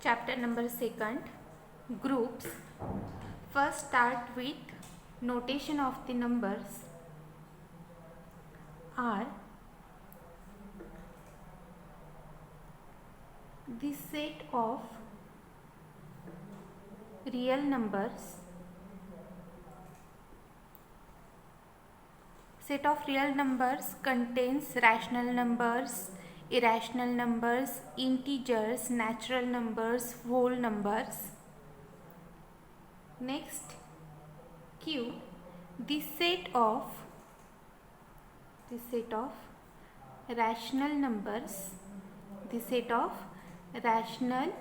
Chapter number 2, groups. First start with notation of the numbers are the set of real numbers. Set of real numbers contains rational numbers, irrational numbers, integers, natural numbers, whole numbers. Next, Q, the set of rational numbers. The set of rational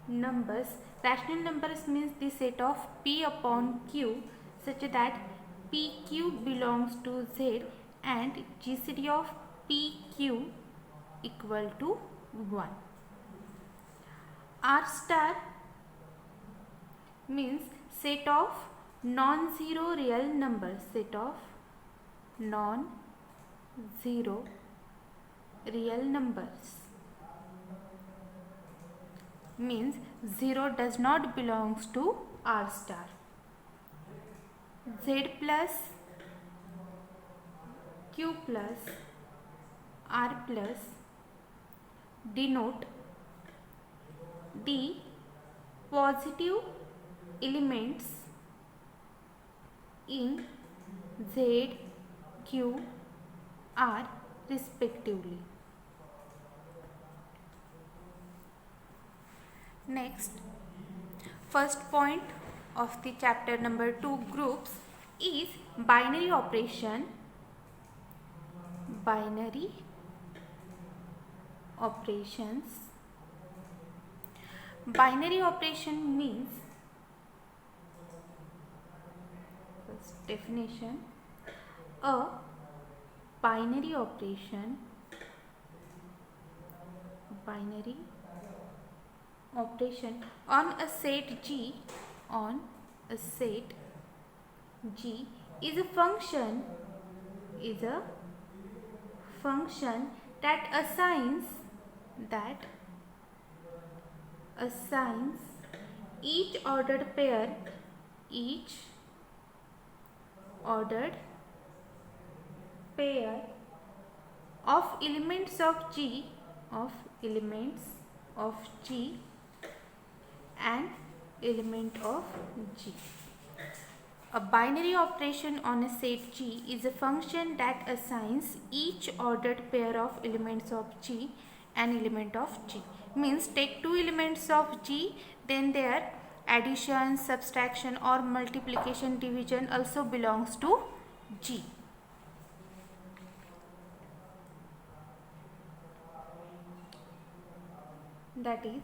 numbers. Rational numbers means the set of P upon Q such that PQ belongs to Z and GCD of PQ equal to 1. R star means set of non-zero real numbers. Set of non-zero real numbers means 0 does not belongs to R star. Z plus Q plus R plus denote the positive elements in Z, Q, R respectively. Next, first point of the chapter number 2 groups is binary operation. Binary operations. Binary operation means, first definition, a binary operation on a set G is a function that assigns each ordered pair of elements of G and element of G. A binary operation on a set G is a function that assigns each ordered pair of elements of G and element of G. Means take two elements of G, then their addition, subtraction or multiplication, division also belongs to G. That is,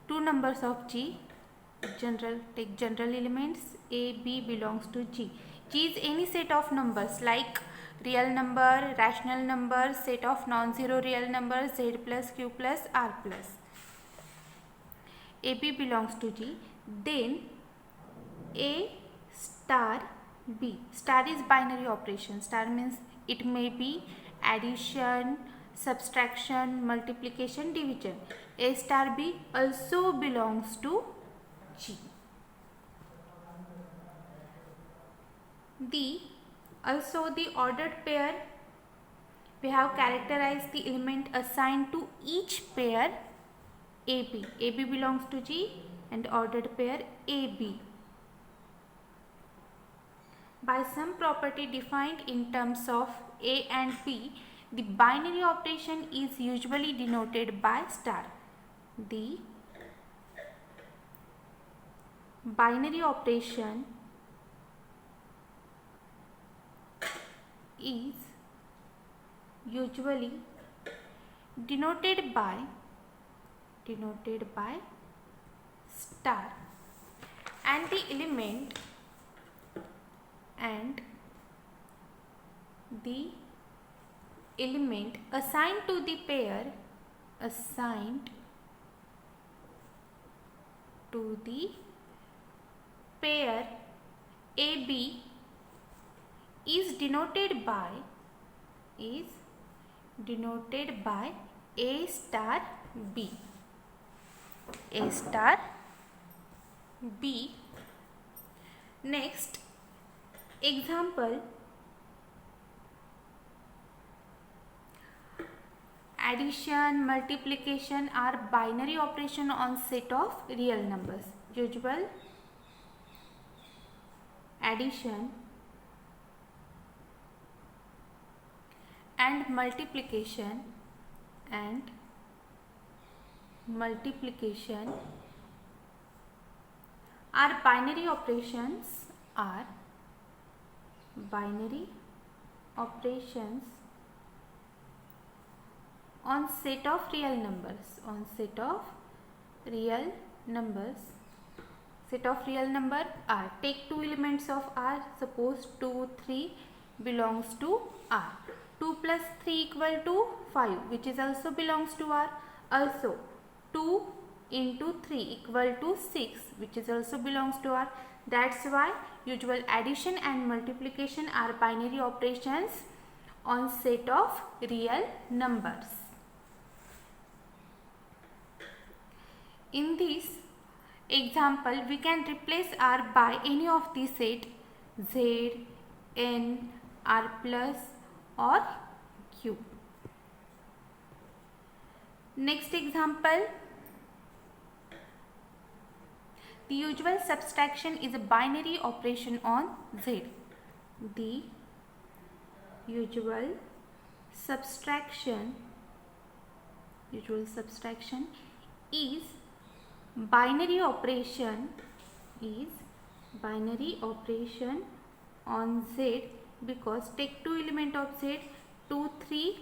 two numbers of G, take general elements, A, B belongs to G. G is any set of numbers like real number, rational number, set of non-zero real numbers, Z plus Q plus R plus. AB belongs to G. Then A star B. Star is binary operation. Star means it may be addition, subtraction, multiplication, division. A star B also belongs to G. Also the ordered pair, we have characterized the element assigned to each pair AB. AB belongs to G and ordered pair AB. By some property defined in terms of A and B, the binary operation is usually denoted by star. The binary operation is usually denoted by star, and the element assigned to the pair AB is denoted by A star B. A star B. Next example, addition, multiplication are binary operation on set of real numbers. Usual addition and multiplication are binary operations on set of real numbers. Set of real number R. Take two elements of R. Suppose 2, 3 belongs to R. 2 plus 3 equal to 5, which is also belongs to R. Also 2 into 3 equal to 6, which is also belongs to R. That's why usual addition and multiplication are binary operations on set of real numbers. In this example, we can replace R by any of the set Z, N, R plus or Q. Next example, the usual subtraction is a binary operation on Z. The usual subtraction is binary operation on Z, because take two element of Z, 2, 3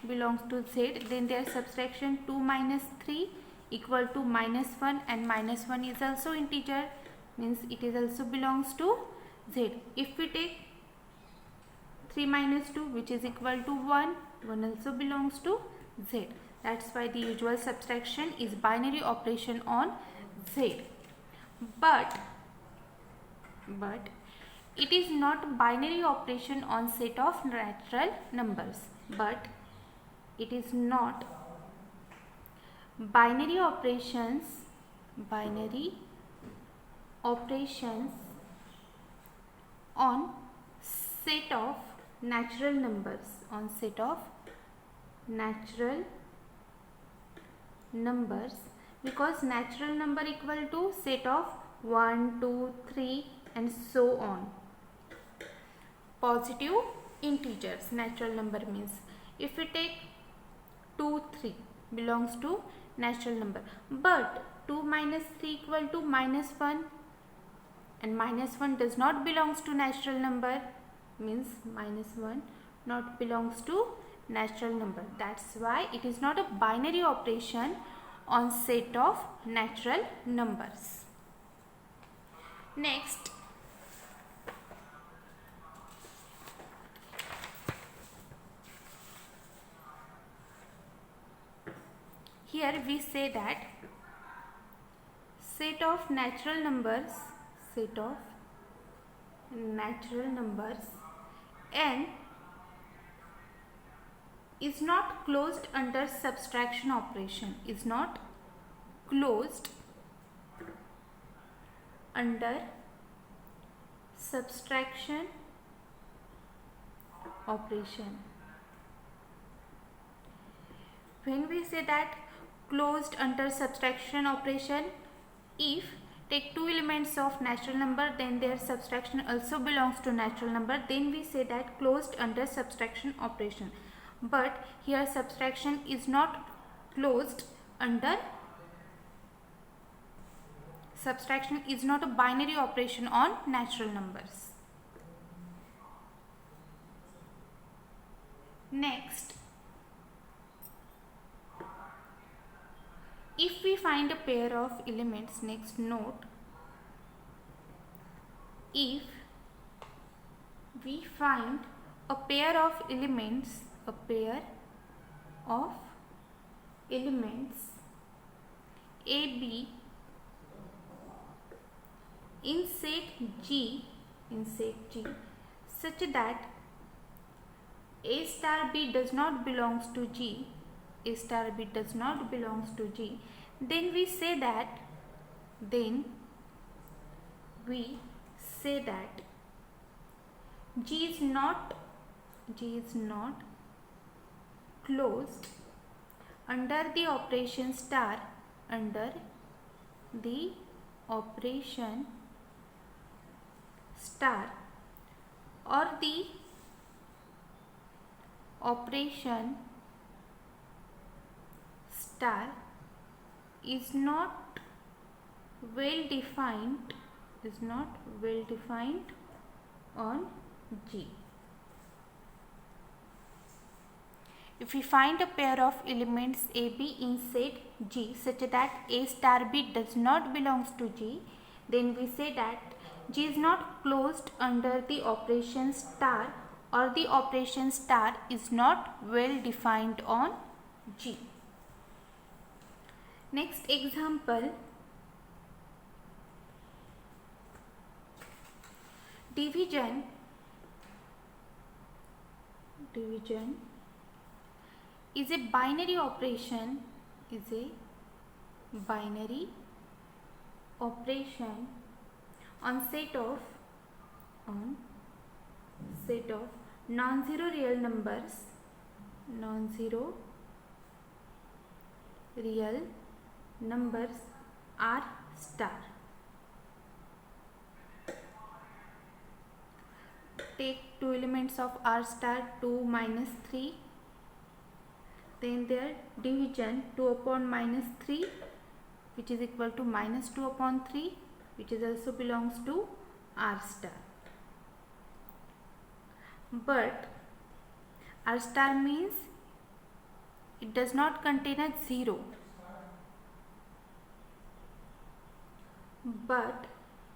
belongs to Z, then their subtraction 2 minus 3 equal to -1, and -1 is also integer, means it is also belongs to Z. If we take 3 minus 2, which is equal to 1 also belongs to Z. That's why the usual subtraction is binary operation on Z. But it is not binary operation on set of natural numbers. Binary operations on set of natural numbers, because natural number equal to set of 1, 2, 3 and so on. Positive integers, natural number means, if we take 2, 3 belongs to natural number, but 2 minus 3 equal to -1, and -1 does not belongs to natural number, means -1 not belongs to natural number. That's why it is not a binary operation on set of natural numbers. Next, here we say that set of natural numbers n is not closed under subtraction operation, When we say that closed under subtraction operation, if take two elements of natural number, then their subtraction also belongs to natural number, then we say that closed under subtraction operation. But here subtraction is not closed under, subtraction is not a binary operation on natural numbers. Next, if we find a pair of elements, next note, if we find a pair of elements AB in set G such that A star B does not belongs to G, A star B does not belongs to G, then we say that G is not closed under the operation star or the operation star is not well defined on G. If we find a pair of elements AB in set G such that A star B does not belongs to G, then we say that G is not closed under the operation star or the operation star is not well defined on G. Next example, division is a binary operation on set of non-zero real numbers R star. Take two elements of R star 2 minus 3, then their division 2 upon minus 3 which is equal to minus 2 upon 3 which is also belongs to R star. But R star means it does not contain a 0, but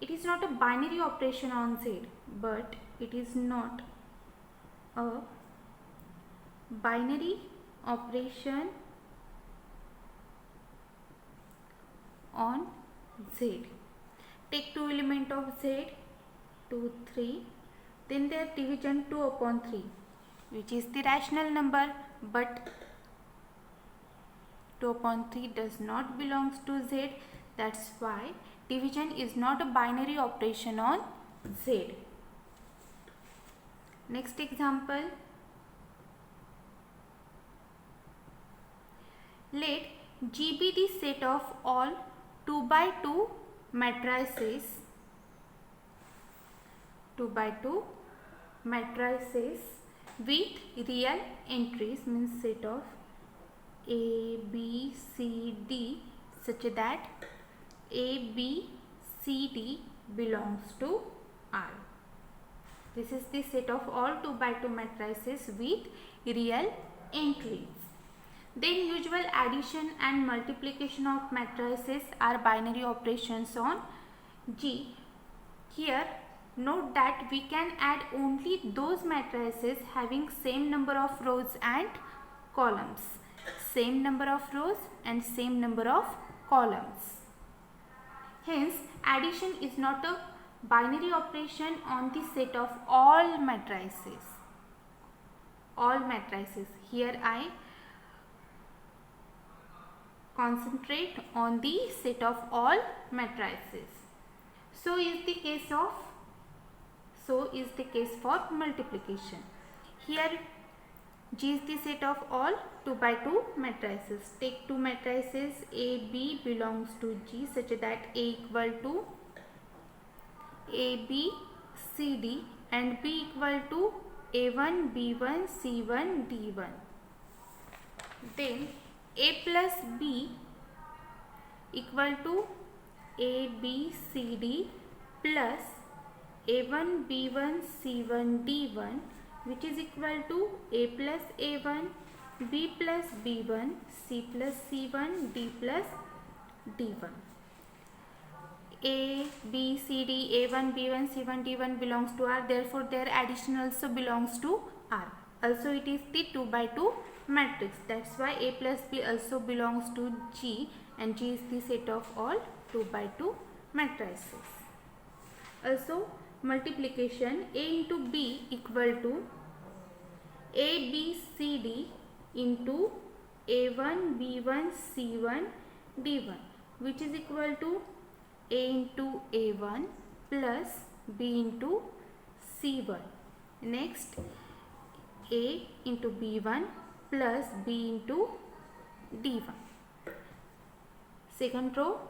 it is not a binary operation on Z, but it is not a binary operation on Z. Take two element of Z, 2, 3, then their division 2 upon 3 which is the rational number, but 2 upon 3 does not belongs to Z. That's why division is not a binary operation on Z. Next example, let G be the set of all 2 by 2 matrices with real entries, means set of A, B, C, D such that A, B, C, D belongs to R. This is the set of all 2 by 2 matrices with real entries. Then usual addition and multiplication of matrices are binary operations on G. Here note that we can add only those matrices having same number of rows and columns. Same number of rows and same number of columns. Hence, addition is not a binary operation on the set of all matrices. Here I concentrate on the set of all matrices. So is the case for multiplication. Here G is the set of all 2 by 2 matrices. Take two matrices A, B belongs to G such that A equal to A, B, C, D and B equal to A1, B1, C1, D1. Then A plus B equal to A, B, C, D plus A1, B1, C1, D1 which is equal to A plus A1, B plus B1, C plus C1, D plus D1. A, B, C, D, A1, B1, C1, D1 belongs to R, therefore their addition also belongs to R. Also it is the 2 by 2 matrix. That's why A plus B also belongs to G and G is the set of all 2 by 2 matrices. Also multiplication, A into B equal to A, B, C, D into A1 B1 C1 D1, which is equal to A into A1 plus B into C1. Next, A into B1 plus B into D1. Second row,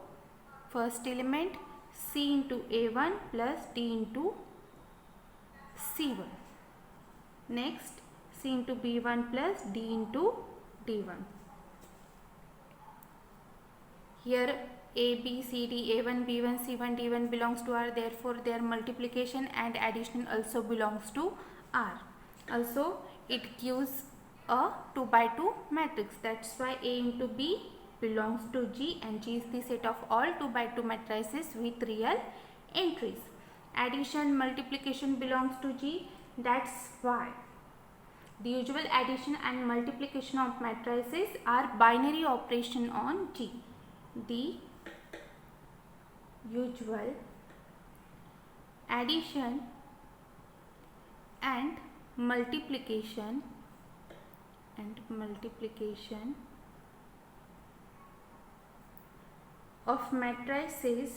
first element C into A1 plus D into C1. Next, C into B1 plus D into D1. Here A, B, C, D, A1, B1, C1, D1 belongs to R. Therefore, their multiplication and addition also belongs to R. Also, it gives a 2 by 2 matrix. That's why A into B belongs to G, and G is the set of all 2 by 2 matrices with real entries. Addition, multiplication belongs to G. That's why the usual addition and multiplication of matrices are binary operation on G. The usual addition and multiplication of matrices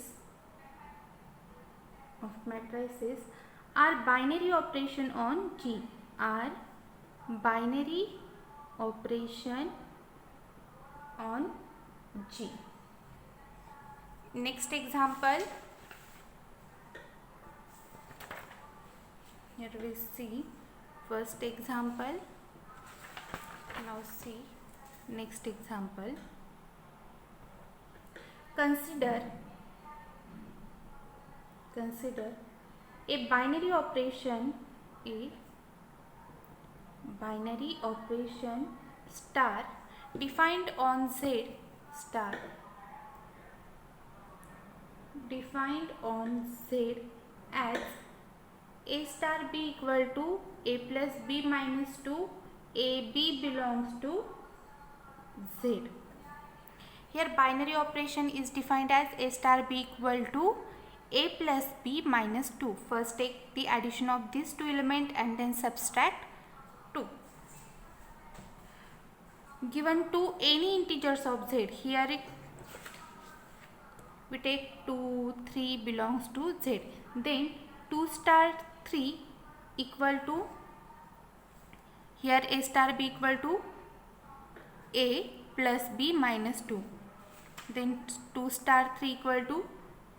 are binary operation on G. Are binary operation on G. Next example, here we see first example. Now see next example. Consider a binary operation star defined on Z star as A star B equal to A plus B minus 2, A B belongs to Z. Here binary operation is defined as A star B equal to A plus B minus 2. First take the addition of these two elements and then subtract 2. Given two any integers of Z, here we take 2, 3 belongs to Z. Then 2 star 3 equal to, here A star B equal to A plus B minus 2. Then 2 star 3 equal to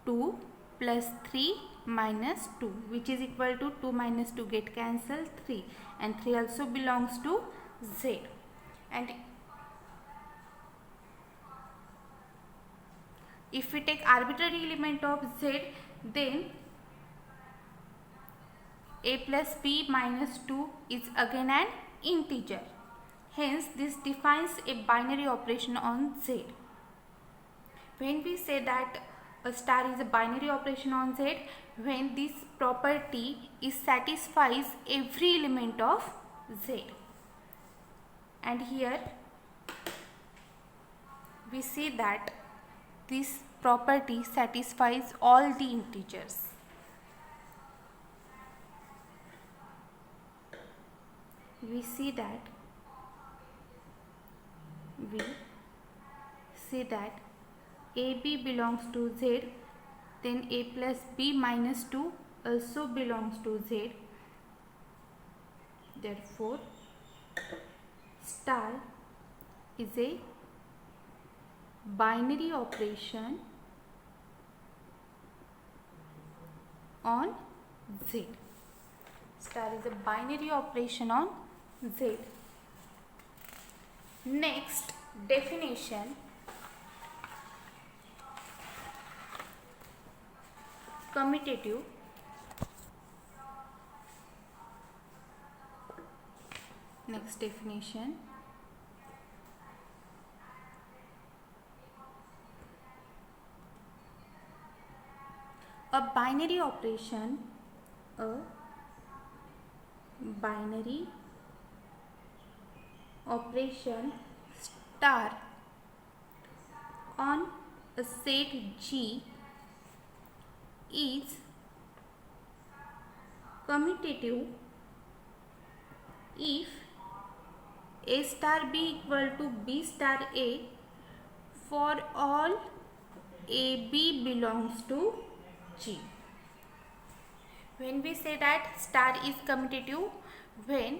2 plus 3 minus 2, which is equal to 2 minus 2 get cancelled 3, and 3 also belongs to Z. And if we take arbitrary element of Z, then A plus B minus 2 is again an integer. Hence, this defines a binary operation on Z. When we say that a star is a binary operation on Z, when this property satisfies every element of Z. And here we see that this property satisfies all the integers. We see that AB belongs to Z, then A plus B minus 2 also belongs to Z. Therefore, star is a binary operation on Z. Star is a binary operation on Z. Next, definition. Commutative. Next definition. A binary operation star on a set G is commutative if A star B equal to B star A for all AB belongs to G. When we say that star is commutative, when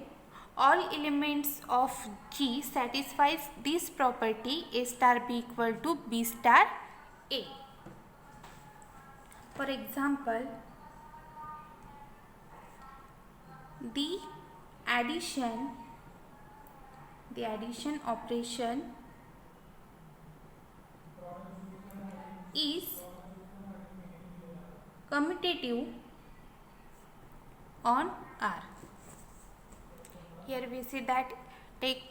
all elements of G satisfies this property A star B equal to B star A. For example, the addition operation is commutative on R. Here we see that take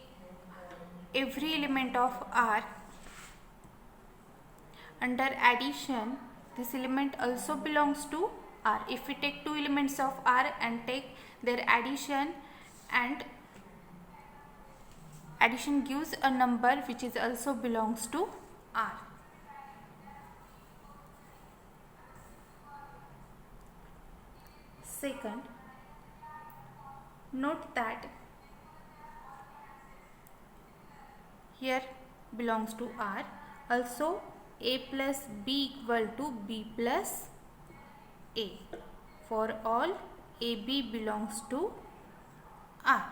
every element of R under addition, this element also belongs to R. If we take two elements of R and take their addition, and addition gives a number which is also belongs to R. Second, note that here belongs to R. Also A plus B equal to B plus A. For all AB belongs to R.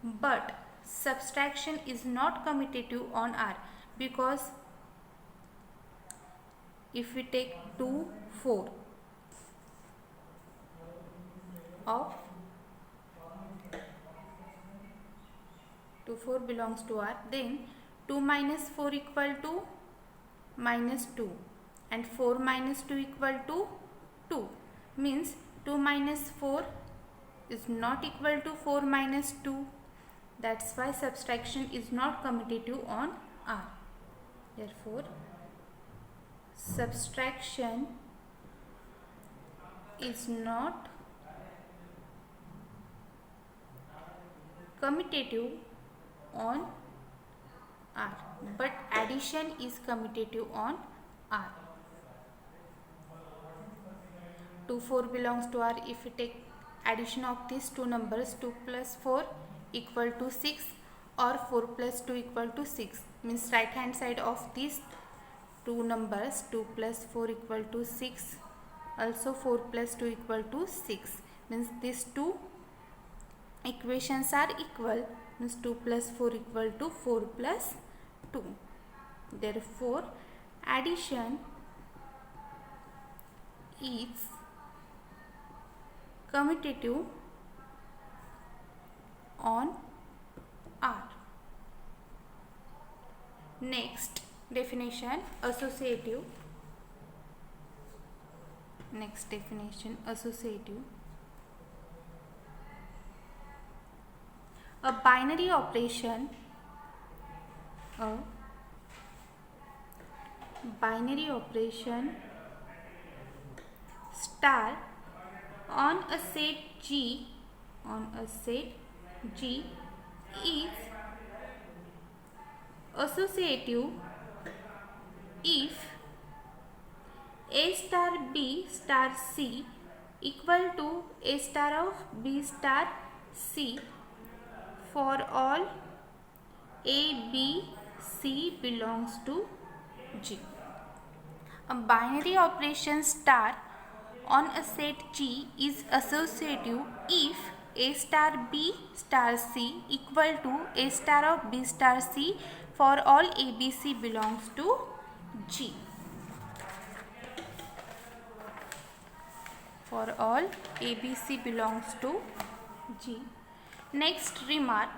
But subtraction is not commutative on R, because if we take 2, 4 of 2, 4 belongs to R, then 2 minus 4 equal to minus 2 and 4 minus 2 equal to 2, means 2 minus 4 is not equal to 4 minus 2. That's why subtraction is not commutative on R. Therefore, subtraction is not commutative on R, but addition is commutative on R. 2, 4 belongs to R. If we take addition of these two numbers, 2 plus 4 equal to 6 or 4 plus 2 equal to 6, means right hand side of these two numbers, 2 plus 4 equal to 6, also 4 plus 2 equal to 6, means these two equations are equal, means 2 plus 4 equal to 4 plus 2. Therefore, addition is commutative on R. Next definition, associative. Next definition, associative. A binary operation, star on a set G is associative if A star B star C equal to A star of B star C for all A, B, C belongs to G. A binary operation star on a set G is associative if A star B star C equal to A star of B star C for all A, B, C belongs to G. For all A, B, C belongs to G. Next remark.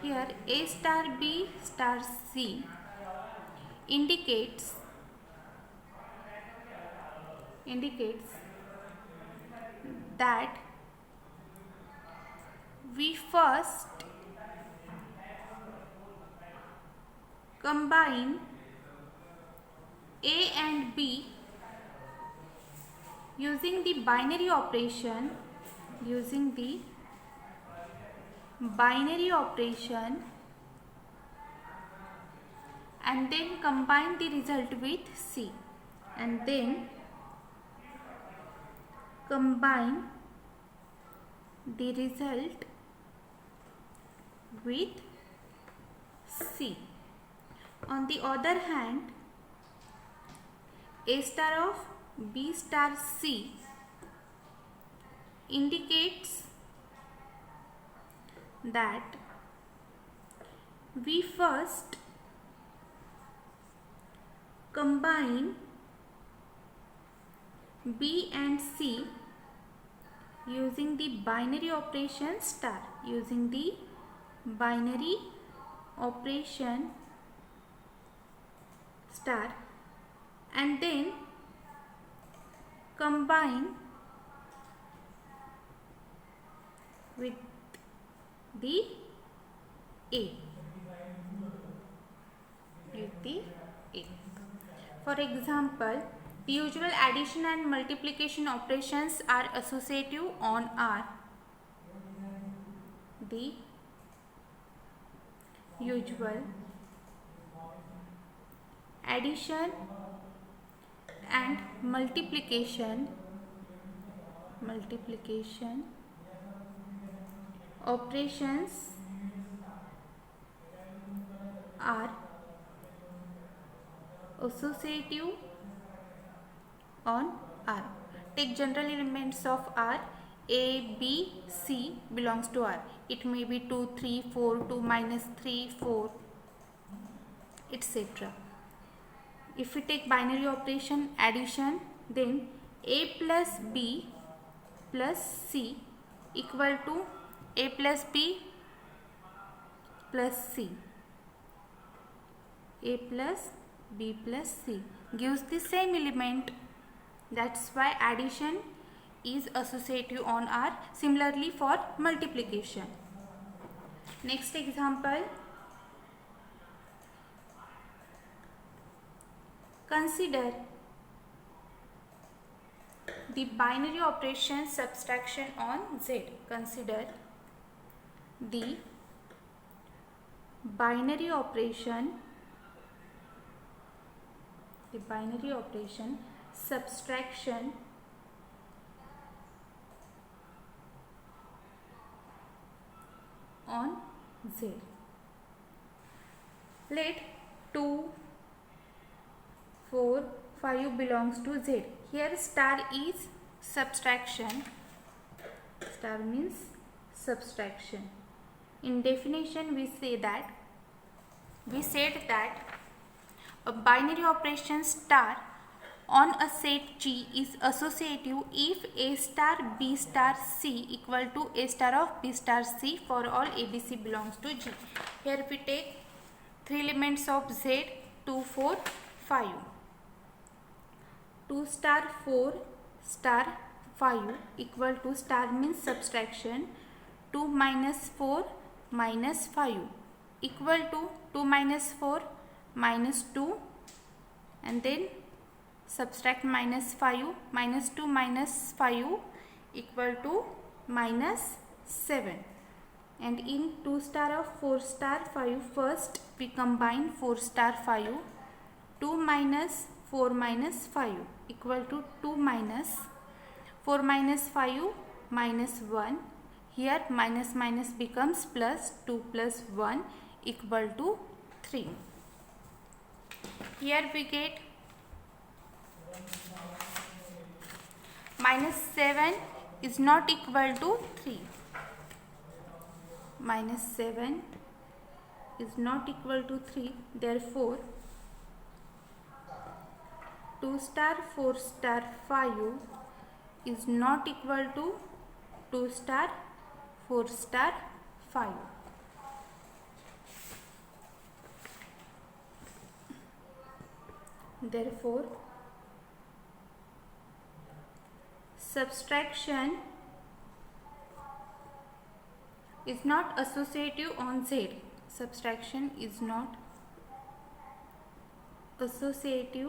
Here A star B star C indicates that we first combine A and B using the binary operation, and then combine the result with C, and then combine the result with C. On the other hand, A star of B star C indicates that we first combine B and C using the binary operation star, using the binary operation star, and then combine with the A. For example, the usual addition and multiplication operations are associative on R. The usual addition and multiplication operations are associative on R. Take general elements of R. A, B, C belongs to R. It may be 2, 3, 4, 2 minus 3, 4, etc. If we take binary operation addition, then A plus B plus C equal to A plus B plus C. A plus B plus C gives the same element. That's why addition is associative on R. Similarly for multiplication. Next example. Consider the binary operation subtraction on Z. Consider the binary operation subtraction on Z. Let 2, 4, 5 belongs to Z. Here star is subtraction. Star means subtraction. In definition we said that a binary operation star on a set G is associative if A star B star C equal to A star of B star C for all ABC belongs to G. Here we take 3 elements of Z, 2, 4, 5. 2 star 4 star 5 equal to star means subtraction 2 minus 4 minus 5 equal to 2 minus 4 minus 2, and then subtract minus 5, minus 2 minus 5 equal to minus 7. And in 2 star of 4 star 5, first we combine 4 star 5, 2 minus 4 minus 5 equal to 2 minus 4 minus 5 minus 1. Here minus minus becomes plus, 2 plus 1 equal to 3. Here we get minus 7 is not equal to 3. Minus 7 is not equal to 3. Therefore, 2 star 4 star 5 is not equal to 2 star 4 star 5. Therefore, subtraction is not associative on Z. Subtraction is not associative